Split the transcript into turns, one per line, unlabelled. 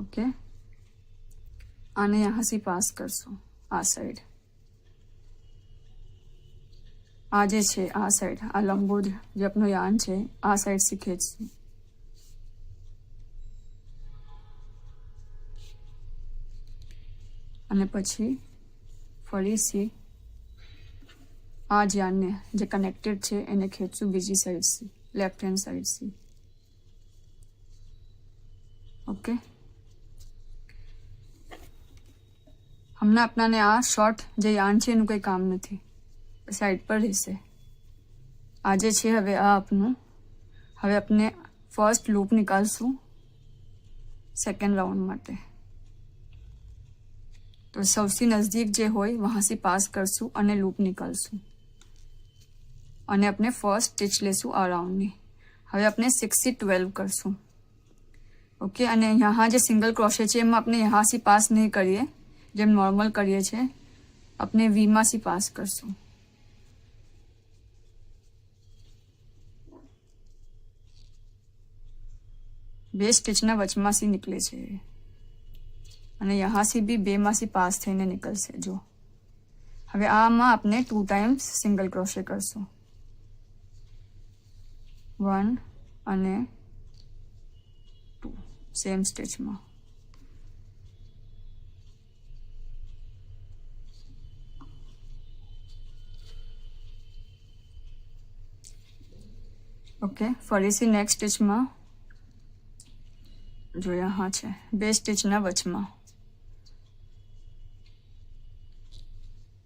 Okay, आने यहाँ से पास करशो आ साइड, आ जे छे आ साइड, आ लंबो जे अपनो यान छे आ साइड से खेचशुं। અને પછી ફરીથી આ યાનને જે કનેક્ટેડ છે એને ખેંચશું બીજી સાઈડથી, લેફ્ટ હેન્ડ સાઈડથી। ઓકે, હમણાં આપણાને આ શોર્ટ જે યાન છે એનું કંઈ કામ નથી, સાઈડ પર રહેશે। આ જે છે હવે આ આપનું, હવે આપણે ફર્સ્ટ લૂપ નીકાળશું સેકન્ડ રાઉન્ડ માટે। तो સૌથી નજદીક જે હોય વહાંથી પાસ કરશું અને લૂપ નીકાળશું અને આપણે ફર્સ્ટ સ્ટિચ લેશું આ રાઉન્ડની। હવે આપણે 6 થી 12 કરશું। ઓકે, અને यहाँ જે સિંગલ ક્રોશે છે એમાં આપણે यहाँથી પાસ નહીં કરીએ, જેમ નોર્મલ કરીએ છીએ, આપણે વીમાંથી પાસ કરશું। બે સ્ટિચના વચમાંથી નીકળે છે અને यहाँથી બી બેમાંથી પાસ થઈને નીકળશે। જો હવે આમાં આપણે 2 ટાઈમ્સ સિંગલ ક્રોશે કરશું, 1 અને 2 સેમ સ્ટિચમાં। ઓકે, ફરીથી નેક્સ્ટ સ્ટિચમાં જો यहाँ છે બે સ્ટિચના વચમાં